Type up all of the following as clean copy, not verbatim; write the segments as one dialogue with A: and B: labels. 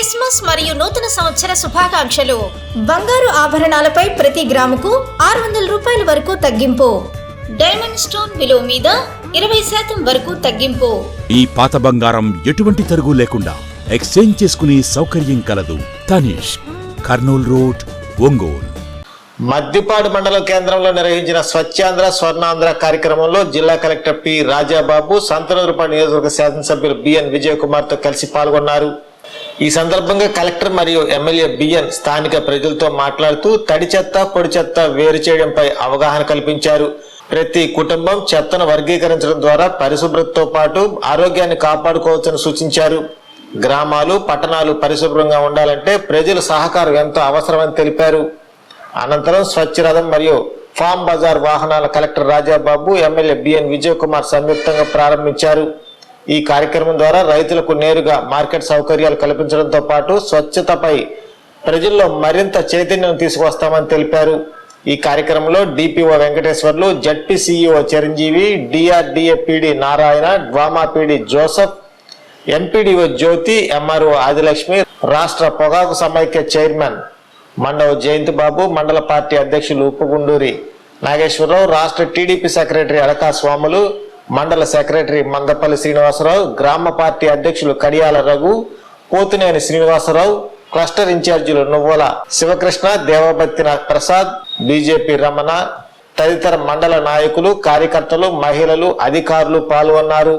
A: Christmas మరియు నూతన సంవత్సర శుభాకాంక్షలు. బంగారు ఆభరణాలపై ప్రతి గ్రాముకు 600 రూపాయల వరకు తగ్గింపు. డైమండ్ స్టోన్ విలువ మీద 20% వరకు తగ్గింపు.
B: ఈ పాత బంగారం ఎటువంటి తరుగు లేకుండా ఎక్స్చేంజ్ చేసుకునే సౌకర్యం కలదు. తనిష్, కర్నూల్ రోడ్, ఒంగోలు.
C: మద్దిపాడు మండల కేంద్రంలో నిర్వహించిన స్వచ్ఛాంధ్ర స్వర్ణాంధ్ర కార్యక్రమంలో జిల్లా కలెక్టర్ పి రాజాబాబు, సంతనూరుపాడు నియోజకవర్గ శాసనసభ్యులు బిఎన్ విజయ్ కుమార్ తో కలిసి పాల్గొన్నారు. ఈ సందర్భంగా కలెక్టర్ మరియు ఎమ్మెల్యే బిఎన్ స్థానిక ప్రజలతో మాట్లాడుతూ తడి చెత్త, పొడి చెత్త వేరు చేయడంపై అవగాహన కల్పించారు. ప్రతి కుటుంబం చెత్తను వర్గీకరించడం ద్వారా పరిశుభ్రతతో పాటు ఆరోగ్యాన్ని కాపాడుకోవచ్చని సూచించారు. గ్రామాలు, పట్టణాలు పరిశుభ్రంగా ఉండాలంటే ప్రజల సహకారం ఎంతో అవసరమని తెలిపారు. అనంతరం స్వచ్ఛ రథం మరియు ఫామ్ బజార్ వాహనాల collector Rajababu, MLA B N Vijay Kumar సంయుక్తంగా ప్రారంభించారు. ఈ కార్యక్రమం ద్వారా రైతులకు నేరుగా మార్కెట్ సౌకర్యాలు కల్పించడంతో పాటు స్వచ్ఛతపై ప్రజల్లో మరింత చైతన్యం తీసుకువస్తామని తెలిపారు. ఈ కార్యక్రమంలో DPO Venkateswarlu, ZP CEO Chiranjeevi, DRDA PD Narayana, DWAMA PD Joseph, MPDO Jyothi, MRO Adilakshmi, రాష్ట్ర పొగాకు సమైక్య చైర్మన్ మండవ జయంతి బాబు, మండల పార్టీ అధ్యక్షులు ఉప్పుగుండూరి నాగేశ్వరరావు, రాష్ట్ర టీడీపీ సెక్రటరీ అడకా స్వాములు, మండల సెక్రటరీ మందపల్లి శ్రీనివాసరావు, గ్రామ పార్టీ అధ్యక్షులు కడియాల రఘు, పోతునేని శ్రీనివాసరావు, క్లస్టర్ ఇన్ఛార్జీలు నువ్వుల శివకృష్ణ, దేవభక్తి ప్రసాద్, బీజేపీ రమణ తదితర మండల నాయకులు, కార్యకర్తలు, మహిళలు, అధికారులు పాల్గొన్నారు.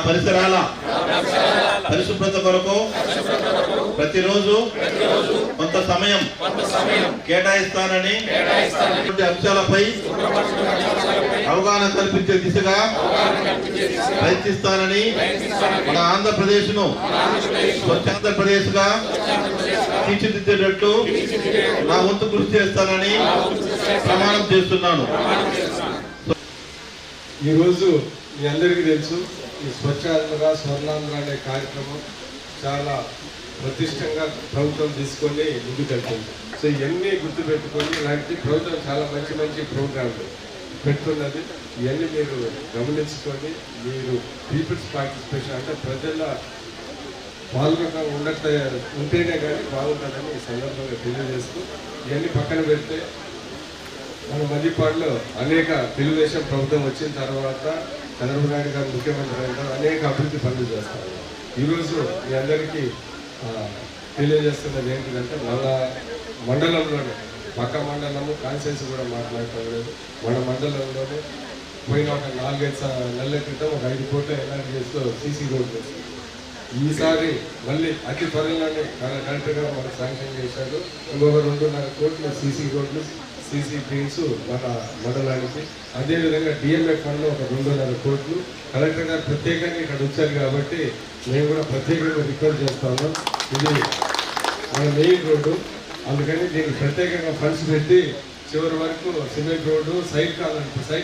D: పరిసరాల పరిశుభ్రత కొరకు ప్రతిరోజు కొంత సమయం కేటాయిస్తానని అంశాలపై అవగాహన కల్పించే దిశగా ప్రయత్నిస్తానని మన ఆంధ్రప్రదేశ్ను స్వచ్ఛాంధ్రప్రదేశ్ గా తీర్చిదిద్దేటట్టు నా వంతు కృషి చేస్తానని ప్రమాణం చేస్తున్నాను.
E: ఈరోజు మీ అందరికీ తెలుసు, ఈ స్వచ్ఛాంధ్ర స్వర్ణాంధ్ర అనే కార్యక్రమం చాలా ప్రతిష్టంగా ప్రభుత్వం తీసుకొని ముందుకెళ్తుంది. సో ఇవన్నీ గుర్తుపెట్టుకొని ఇలాంటి ప్రభుత్వం చాలా మంచి మంచి ప్రోగ్రాంలు పెట్టుకున్నది. ఇవన్నీ మీరు గమనించుకొని మీరు పీపుల్స్ పార్టిసిపేషన్ అంటే ప్రజల పాల్గొనడం ఉంటేనే కానీ బాగుంటుందని ఈ సందర్భంగా తెలియజేస్తూ ఇవన్నీ పక్కన పెడితే మన మధ్యపాడులో అనేక తెలుగుదేశం ప్రభుత్వం వచ్చిన తర్వాత చంద్రబాబు నాయుడు గారు ముఖ్యమంత్రి అయిన అనేక అభివృద్ధి పనులు చేస్తారు. ఈరోజు మీ అందరికీ తెలియజేస్తున్నది ఏంటంటే మన మండలంలోనే పక్క మండలము కాన్స్టిట్యున్సీ కూడా మాట్లాడలేదు. మన మండలంలోనే పోయిన ఒక 4-5 నెలల క్రితం ఒక 5 కోట్ల ఎన్ఆర్జీఎస్లో సీసీ రోడ్లు వేస్తుంది. ఈసారి మళ్ళీ అతి త్వరలోనే కలెక్టర్ గారు మనకు శాంక్షన్ చేశారు. ఇంకొక 2.5 కోట్లు సీసీ రోడ్లు సీసీ డ్రైన్స్ మన మండలానికి. అదేవిధంగా డిఎంఎఫ్ ఫండ్లో ఒక 2.5 కోట్లు కలెక్టర్ గారు ప్రత్యేకంగా ఇక్కడ వచ్చారు కాబట్టి మేము కూడా ప్రత్యేకంగా రిక్వెస్ట్ చేస్తాము. ఇది మన మెయిన్ రోడ్డు, అందుకని దీనికి ప్రత్యేకంగా ఫండ్స్ పెట్టి చివరి వరకు సిమెంట్ రోడ్డు సైడ్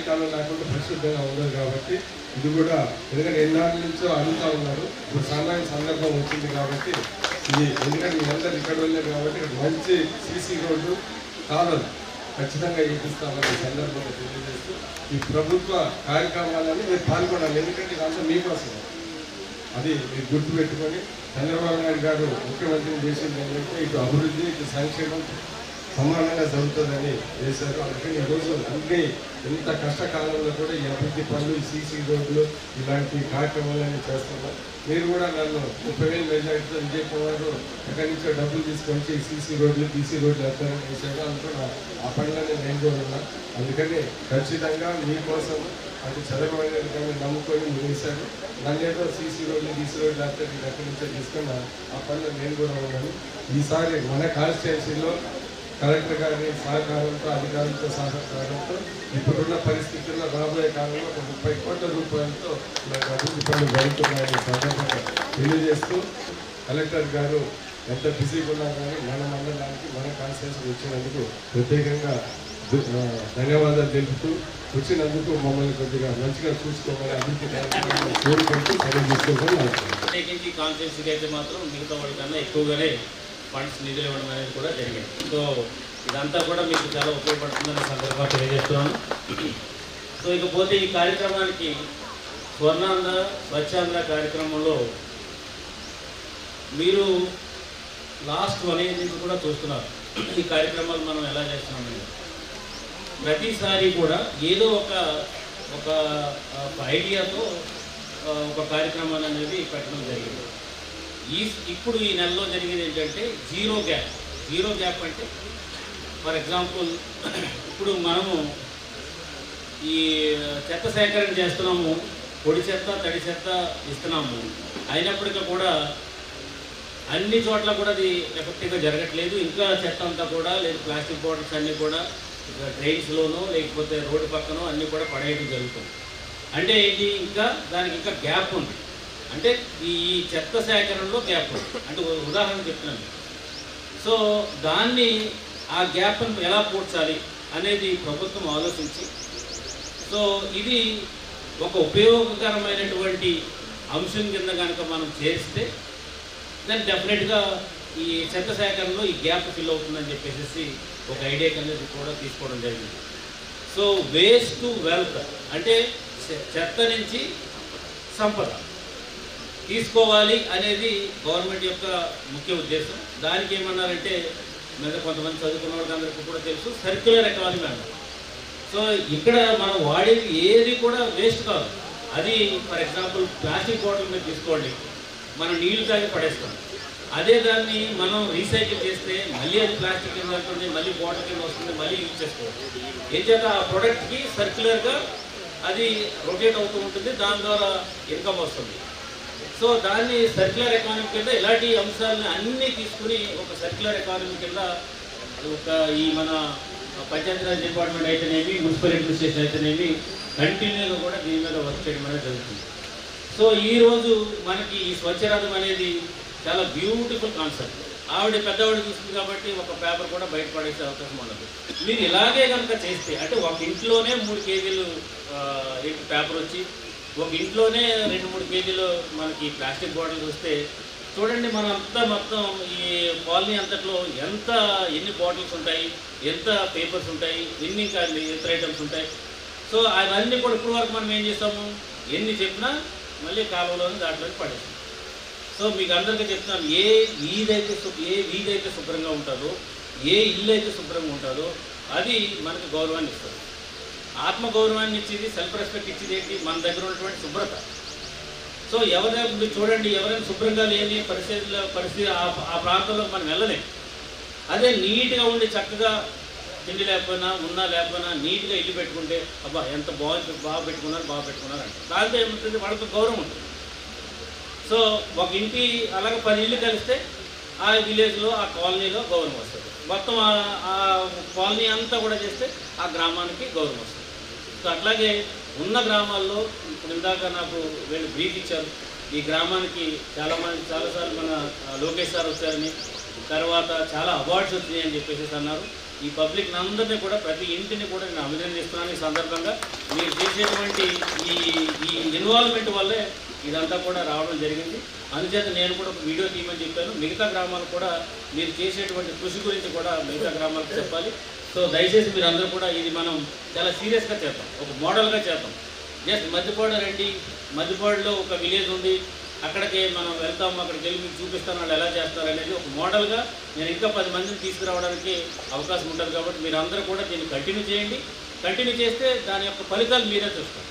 E: కాలం లేకుండా పరిశుభ్రంగా ఉండదు కాబట్టి ఇది కూడా ఎందుకంటే ఎన్నాళ్ళ నుంచో అడుగుతూ ఉన్నారు. ఇప్పుడు సమయం సందర్భం వచ్చింది కాబట్టి ఇది ఎందుకంటే మీ అందరు ఇక్కడ వెళ్ళారు కాబట్టి మంచి సీసీ రోడ్డు కావాలి ఖచ్చితంగా ఇప్పిస్తామని సందర్భంగా తెలియజేస్తూ ఈ ప్రభుత్వ కార్యక్రమాలని మీరు పాల్గొనాలి. ఎందుకంటే ఇదంతా మీకోసం. అది మీరు గుర్తుపెట్టుకొని చంద్రబాబు నాయుడు గారు ముఖ్యమంత్రిని చేసింది ఏంటంటే ఇటు అభివృద్ధి ఇటు సంక్షేమం సమానంగా జరుగుతుందని చేశారు. అందుకని ఈరోజు అన్ని ఇంత కష్టకాలంలో కూడా ఈ అభివృద్ధి పనులు ఈ సీసీ రోడ్లు ఇలాంటి కార్యక్రమాలన్నీ చేస్తున్నారు. మీరు కూడా నన్ను 30,000 మెజార్టీతో విజయ్ కుమార్ ఎక్కడి నుంచో డబ్బులు తీసుకొచ్చి సీసీ రోడ్లు బీసీ రోడ్లు వేస్తారని చేశారు. అనుకున్నా ఆ పనులనే నేను కూడా ఉన్నా. అందుకని ఖచ్చితంగా మీకోసం అటు చంద్రబాబు నాయుడు గారిని నమ్ముకొని మీరు వేశారు. నన్ను ఏదో సీసీ రోడ్లు బీసీ రోడ్లు వేస్తే నేను ఎక్కడి నుంచో తీసుకున్నా ఆ పనులు నేను కూడా ఉన్నాను. ఈసారి మన కాన్స్టిట్యున్సీలో కలెక్టర్ గారి సహకారంతో అధికారులతో సహకారంతో ఇప్పుడున్న పరిస్థితుల్లో రాబోయే కాలంలో ఒక 30 కోట్ల రూపాయలతో నాకు అభివృద్ధి పనులు జరుగుతున్నాయని సందర్భంగా తెలియజేస్తూ కలెక్టర్ గారు ఎంత బిజీగా ఉన్నా కానీ మన మండలానికి మన కాన్స్టిట్యున్సీ వచ్చినందుకు ప్రత్యేకంగా ధన్యవాదాలు తెలుపుతూ వచ్చినందుకు మమ్మల్ని కొద్దిగా మంచిగా చూసుకోవాలి అభివృద్ధి కార్యక్రమాలు కోరుకుంటూ సెలవు తీసుకోవాలి.
F: ప్రత్యేకించి కాన్స్టిట్యున్సీకి అయితే మాత్రం మిగతా వాటికన్నా ఎక్కువగానే ఫండ్స్ నిధులు ఇవ్వడం అనేది కూడా జరిగింది. సో ఇదంతా కూడా మీకు చాలా ఉపయోగపడుతుందనే సందర్భంగా తెలియజేస్తున్నాను. సో ఇకపోతే ఈ కార్యక్రమానికి స్వర్ణాంధ్ర స్వచ్ఛాంధ్ర కార్యక్రమంలో మీరు లాస్ట్ 1 year నుంచి కూడా చూస్తున్నారు ఈ కార్యక్రమాలు మనం ఎలా చేస్తున్నామని. ప్రతిసారి కూడా ఏదో ఒక ఐడియాతో ఒక కార్యక్రమాన్ని అనేది పెట్టడం జరిగింది. ఇప్పుడు ఈ నెలలో జరిగేది ఏంటంటే జీరో గ్యాప్ అంటే ఫర్ ఎగ్జాంపుల్ ఇప్పుడు మనము ఈ చెత్త సేకరణ చేస్తున్నాము, పొడి చెత్త తడి చెత్త ఇస్తున్నాము. అయినప్పటికీ కూడా అన్ని చోట్ల కూడా అది ఎఫెక్టివ్గా జరగట్లేదు. ఇంకా చెత్త అంతా కూడా లేదు ప్లాస్టిక్ బాటిల్స్ అన్నీ కూడా డ్రైన్స్లోనో లేకపోతే రోడ్డు పక్కనో అన్నీ కూడా పడేయడం జరుగుతుంది. అంటే ఏంటి ఇంకా దానికి ఇంకా గ్యాప్ ఉంది. అంటే ఈ చెత్త సేకరణలో గ్యాప్ ఉంది. అంటే ఉదాహరణ చెప్తున్నాను. సో దాన్ని ఆ గ్యాప్ను ఎలా పూడ్చాలి అనేది ప్రభుత్వం ఆలోచించి సో ఇది ఒక ఉపయోగకరమైనటువంటి అంశం కింద కనుక మనం చేస్తే దాన్ని డెఫినెట్గా ఈ చెత్త సేకరణలో ఈ గ్యాప్ ఫిల్ అవుతుందని చెప్పేసి ఒక ఐడియా కింద కూడా తీసుకోవడం జరిగింది. సో వేస్ట్ టు వెల్త్ అంటే చెత్త నుంచి సంపద తీసుకోవాలి అనేది గవర్నమెంట్ యొక్క ముఖ్య ఉద్దేశం. దానికి ఏమన్నారంటే మీద కొంతమంది చదువుకున్న వాళ్ళందరికీ కూడా తెలుసు సర్క్యులర్ ఎకానమీ అన్నారు. సో ఇక్కడ మనం వాడేది ఏది కూడా వేస్ట్ కాదు. అది ఫర్ ఎగ్జాంపుల్ ప్లాస్టిక్ బాటిల్ మీద తీసుకోండి, మనం నీళ్లు తాగి పడేస్తాం. అదే దాన్ని మనం రీసైకిల్ చేస్తే మళ్ళీ అది ప్లాస్టిక్ కింద వెళ్తుంది, మళ్ళీ బాటిల్ కింద వస్తుంది, మళ్ళీ యూజ్ చేసుకోవచ్చు. ఏం చేత ఆ ప్రోడక్ట్కి సర్క్యులర్గా అది రొటేట్ అవుతూ ఉంటుంది, దాని ద్వారా ఇన్కమ్ వస్తుంది. సో దాన్ని సర్క్యులర్ ఎకానమీ కింద ఇలాంటి అంశాలను అన్నీ తీసుకుని ఒక సర్క్యులర్ ఎకానమీ కింద ఒక ఈ మన పంచాయతీరాజ్ డిపార్ట్మెంట్ అయితేనేమి, మున్సిపల్ అడ్మినిస్ట్రేషన్ అయితేనేమి కంటిన్యూగా కూడా దీని మీద వర్క్ చేయడం అనేది జరుగుతుంది. సో ఈరోజు మనకి ఈ స్వచ్ఛరథం అనేది చాలా బ్యూటిఫుల్ కాన్సెప్ట్. ఆవిడ పెద్దవాడు చూస్తుంది కాబట్టి ఒక పేపర్ కూడా బయటపడేసే అవకాశం ఉండదు. మీరు ఇలాగే కనుక చేస్తే, అంటే ఒక ఇంట్లోనే 3 కేజీలు పేపర్ వచ్చి, ఒక ఇంట్లోనే 2-3 కేజీలు మనకి ప్లాస్టిక్ బాటిల్స్ వస్తే చూడండి, మనం అంతా మొత్తం ఈ కాలనీ అంతట్లో ఎన్ని బాటిల్స్ ఉంటాయి, ఎంత పేపర్స్ ఉంటాయి, ఎన్ని ఇతర ఐటమ్స్ ఉంటాయి. సో అవన్నీ కూడా ఇప్పుడు వరకు మనం ఏం చేస్తాము, ఎన్ని చెప్పినా మళ్ళీ కాలువలోని దాంట్లోకి పడేస్తాం. సో మీకు అందరికీ చెప్తున్నాను, ఏ వీధైతే శుభ్రంగా ఉంటుందో, ఏ ఇల్లు అయితే శుభ్రంగా ఉంటుందో అది మనకు గౌరవాన్ని ఇస్తుంది. ఆత్మగౌరవాన్ని ఇచ్చేది, సెల్ఫ్ రెస్పెక్ట్ ఇచ్చేది ఏంటి, మన దగ్గర ఉన్నటువంటి శుభ్రత. సో ఎవరైనా మీరు చూడండి, ఎవరైనా శుభ్రంగా లేని పరిస్థితి ఆ ప్రాంతంలో మనం వెళ్ళలేం. అదే నీట్గా ఉండి చక్కగా తిండి లేకపోయినా ఉన్నా లేకపోయినా నీట్గా ఇల్లు పెట్టుకుంటే అబ్బా ఎంత బాగా పెట్టుకున్నారు అంటే దాంతో ఏముంటుంది, వాళ్ళకి గౌరవం ఉంటుంది. సో ఒక ఇంటి అలాగే 10 ఇళ్ళు కలిస్తే ఆ విలేజ్లో, ఆ కాలనీలో గౌరవం వస్తుంది. మొత్తం ఆ కాలనీ అంతా కూడా చేస్తే ఆ గ్రామానికి గౌరవం వస్తుంది. సో అట్లాగే ఉన్న గ్రామాల్లో ఇప్పుడు ఇందాక నాకు వీళ్ళు బ్రీఫ్ ఇచ్చారు. ఈ గ్రామానికి చాలాసార్లు మన లోకేష్ సార్ వచ్చారని, తర్వాత చాలా అవార్డ్స్ వచ్చినాయి అని చెప్పేసి అన్నారు. ఈ పబ్లిక్ అందరినీ కూడా, ప్రతి ఇంటిని కూడా నేను అభినందిస్తున్నాను. ఈ సందర్భంగా మీరు చేసేటువంటి ఈ ఇన్వాల్వ్మెంట్ వల్లే ఇదంతా కూడా రావడం జరిగింది. అందుచేత నేను కూడా ఒక వీడియో తీయమని చెప్పాను. మిగతా గ్రామాలు కూడా మీరు చేసేటువంటి కృషి గురించి కూడా మిగతా గ్రామాలకు చెప్పాలి. సో దయచేసి మీరు అందరూ కూడా ఇది మనం చాలా సీరియస్గా చేద్దాం, ఒక మోడల్గా చేద్దాం. జస్ట్ మధ్యపాడు రండి, మధ్యపాడులో ఒక విలేజ్ ఉంది, అక్కడికి మనం వెళ్తాము, అక్కడికి వెళ్ళి మీకు చూపిస్తాను వాళ్ళు ఎలా చేస్తారు అనేది ఒక మోడల్గా నేను ఇంకా 10 మందిని తీసుకురావడానికి అవకాశం ఉంటుంది. కాబట్టి మీరు అందరూ కూడా దీన్ని కంటిన్యూ చేయండి. కంటిన్యూ చేస్తే దాని యొక్క ఫలితాలు మీరే చూస్తారు.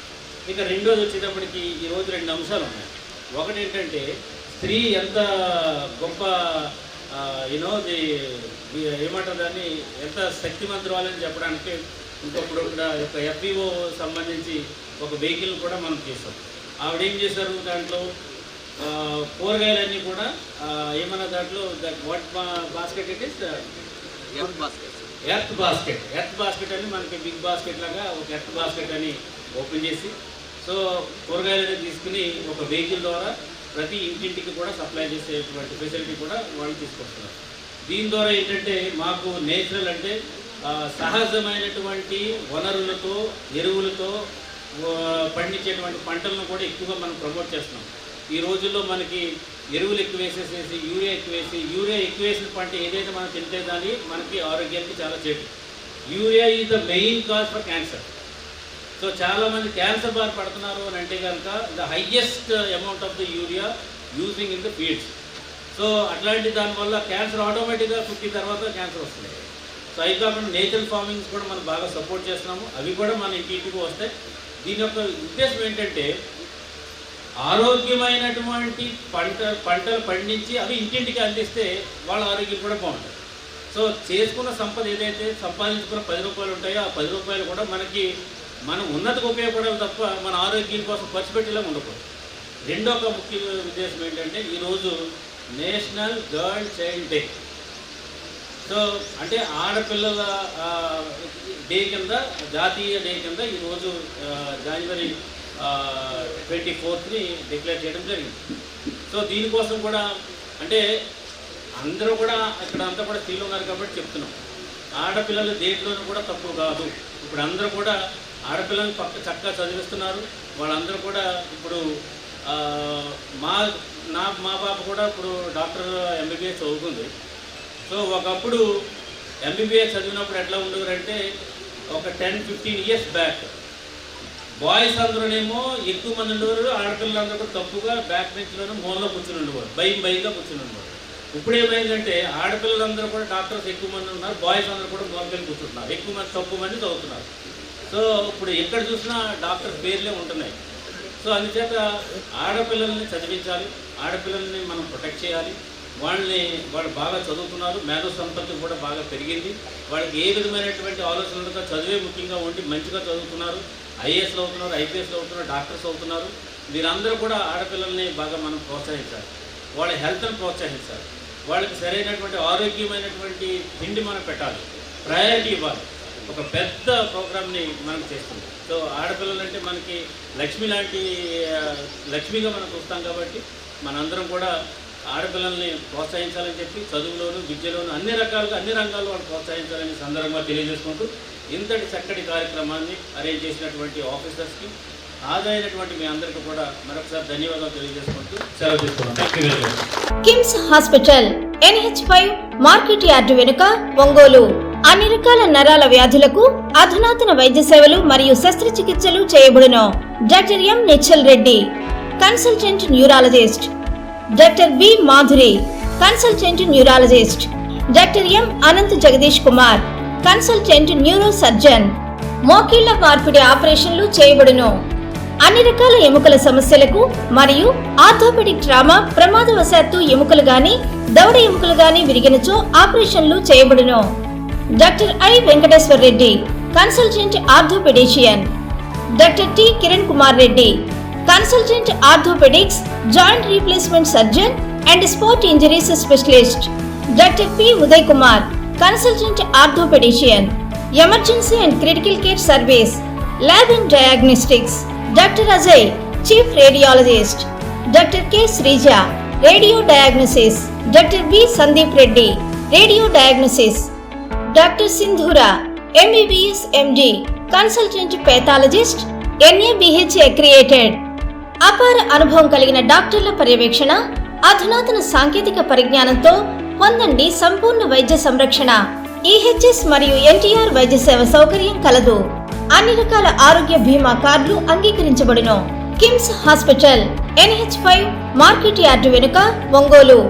F: ఇక రెండోది వచ్చేటప్పటికి ఈరోజు 2 అంశాలు ఉన్నాయి. ఒకటి ఏంటంటే, స్త్రీ ఎంత గొప్ప ఏమంటారు దాన్ని, ఎంత శక్తివంతురాలని చెప్పడానికి ఇంకొకడు ఒక FPO సంబంధించి ఒక వెహికల్ కూడా మనం చేస్తాం. ఆవిడేం చేశారు, దాంట్లో కూరగాయలన్నీ కూడా ఏమన్నా దాంట్లో what basket it is earth basket అని మనకి బిగ్ బాస్కెట్ లాగా ఒక ఎర్త్ బాస్కెట్ అని ఓపెన్ చేసి, సో కూరగాయలని తీసుకుని ఒక వెహికల్ ద్వారా ప్రతి ఇంటింటికి కూడా సప్లై చేసేటువంటి ఫెసిలిటీ కూడా వాళ్ళు తీసుకొస్తున్నారు. దీని ద్వారా ఏంటంటే మాకు నేచురల్ అంటే సహజమైనటువంటి వనరులతో, ఎరువులతో పండించేటువంటి పంటలను కూడా ఎక్కువగా మనం ప్రమోట్ చేస్తున్నాం. ఈ రోజుల్లో మనకి ఎరువులు ఎక్కువ వేసేసేసి యూరియా ఎక్కువ వేసిన పంట ఏదైతే మనం తింటే దాన్ని మనకి ఆరోగ్యానికి చాలా చెడు. Urea is the main cause for cancer. So చాలామంది క్యాన్సర్ బారి పడుతున్నారు అని అంటే కనుక the highest amount of the urea using in the fields. So అట్లాంటి దానివల్ల క్యాన్సర్ ఆటోమేటిక్గా 50 తర్వాత క్యాన్సర్ వస్తుంది. సో అవి కాకుండా నేచురల్ ఫార్మింగ్స్ కూడా మనం బాగా సపోర్ట్ చేస్తున్నాము, అవి కూడా మన ఇంటికి వస్తాయి. దీని యొక్క ఉద్దేశం ఏంటంటే, ఆరోగ్యమైనటువంటి పంటలు పండించి అవి ఇంటింటికి అందిస్తే వాళ్ళ ఆరోగ్యం కూడా బాగుంటుంది. సో చేసుకున్న సంపద ఏదైతే సంపాదించుకున్న 10 రూపాయలు ఉంటాయో ఆ 10 రూపాయలు కూడా మనకి మనం ఉన్నతికి ఉపయోగపడాలి తప్ప మన ఆరోగ్యం కోసం ఖర్చు పెట్టేలా ఉండకూడదు. రెండో ఒక ముఖ్య ఉద్దేశం ఏంటంటే, ఈరోజు national girl child day. So అంటే ఆడపిల్లల డే కింద, జాతీయ డే కింద ఈరోజు జనవరి 24ని డిక్లేర్ చేయడం జరిగింది. సో దీనికోసం కూడా అంటే అందరూ కూడా ఇక్కడ అంతా కూడా స్త్రీలు ఉన్నారు కాబట్టి చెప్తున్నాం, ఆడపిల్లలు దేంట్లోనూ కూడా తక్కువ కాదు. ఇప్పుడు అందరూ కూడా ఆడపిల్లల్ని చక్కగా చదివిస్తున్నారు. వాళ్ళందరూ కూడా ఇప్పుడు మా పాప కూడా ఇప్పుడు డాక్టర్ MBBS చదువుకుంది. సో ఒకప్పుడు MBBS చదివినప్పుడు ఎట్లా ఉండేవారంటే, ఒక 10-15 ఇయర్స్ బ్యాక్ బాయ్స్ అందరూనేమో ఎక్కువ మంది ఉండేవారు, ఆడపిల్లలందరూ కూడా తప్పుగా బ్యాక్ బెంచ్లోనూ మూలలో కూర్చుని ఉండేవారు, భయంగా కూర్చుని ఉండేవారు. ఇప్పుడు ఏమైందంటే ఆడపిల్లలందరూ కూడా డాక్టర్స్ ఎక్కువ మంది ఉన్నారు, బాయ్స్ అందరూ కూడా మూలకెళ్ళి కూర్చుంటున్నారు, తక్కువ మంది చదువుతున్నారు. సో ఇప్పుడు ఎక్కడ చూసినా డాక్టర్ పేర్లే ఉంటున్నాయి. సో అందుచేత ఆడపిల్లల్ని చదివించాలి, ఆడపిల్లల్ని మనం ప్రొటెక్ట్ చేయాలి. వాళ్ళు బాగా చదువుతున్నారు, మేధో సంపత్తి కూడా బాగా పెరిగింది. వాళ్ళకి ఏ విధమైనటువంటి ఆలోచనలుగా చదివే ముఖ్యంగా ఉండి మంచిగా చదువుతున్నారు. ఐఏఎస్లు అవుతున్నారు, ఐపీఎస్లు అవుతున్నారు, డాక్టర్స్ అవుతున్నారు. వీరందరూ కూడా ఆడపిల్లల్ని బాగా మనం ప్రోత్సహించాలి, వాళ్ళ హెల్త్ని ప్రోత్సహించాలి, వాళ్ళకి సరైనటువంటి ఆరోగ్యమైనటువంటి తిండి మనం పెట్టాలి, ప్రయారిటీ ఇవ్వాలి. ఒక పెద్ద ప్రోగ్రామ్ని మనం చేస్తుంది. సో ఆడపిల్లలంటే మనకి లక్ష్మిగా మనం చూస్తాం కాబట్టి మనందరం కూడా ఆడపిల్లల్ని ప్రోత్సహించాలని చెప్పి చదువులోను, విద్యలోను అన్ని రకాలుగా అన్ని రంగాల్లో వాళ్ళు ప్రోత్సహించాలని సందర్భంగా తెలియజేసుకుంటూ ఇంతటి చక్కటి కార్యక్రమాన్ని అరేంజ్ చేసినటువంటి ఆఫీసర్స్కి, హాజరైనటువంటి మీ అందరికీ కూడా మరొకసారి ధన్యవాదాలు తెలియజేసుకుంటూ సెలవు తీసుకున్నాం. Thank you very much.
A: KIMS hospital NH5 market yard వెనుక, ఒంగోలు. అన్ని రకాల నరాల వ్యాధులకు అధునాతన వైద్య సేవలు మరియు శస్త్రచికిత్సలు చేయబడును. Doctor M Nichal Reddy, consultant neurologist. Doctor B Madhuri, consultant neurologist. Doctor M Anant Jagadish Kumar, consultant neuro surgeon. మోకీళ్ల మార్పిడి ఆపరేషన్లు చేయబడును. అన్ని రకాల ఎముకల సమస్యలకు మరియు ఆర్థోపెడిక్ ట్రామా, ప్రమాదవశాత్తు ఎముకలు గాని దవడ ఎముకలు గాని విరిగినచో ఆపరేషన్లు చేయబడును. Doctor I Venkateshwar Reddy, consultant orthopaedician. Doctor T Kiran Kumar Reddy, consultant orthopaedics, joint replacement surgeon and sport injuries specialist. Doctor P Uday Kumar, consultant orthopaedician. Emergency and critical care service, lab and diagnostics. Doctor Ajay, chief radiologist. Doctor K Srija, radio diagnosis. Doctor B Sandeep Reddy, radio diagnosis. Doctor Sindhura, MBBS MD, consultant pathologist, NABH accredited. అపార అనుభవం కలిగిన డాక్టర్ల పర్యవేక్షణ, అధునాతన సాంకేతిక పరిజ్ఞానంతో పొందండి సంపూర్ణ వైద్య సంరక్షణ. EHS మరియు NTR వైద్య సేవ సౌకర్యం కలదు. అన్ని రకాల ఆరోగ్య బీమా కార్డులు అంగీకరించబడును. KIMS hospital NH5 market yard వెనుక, ఒంగోలు.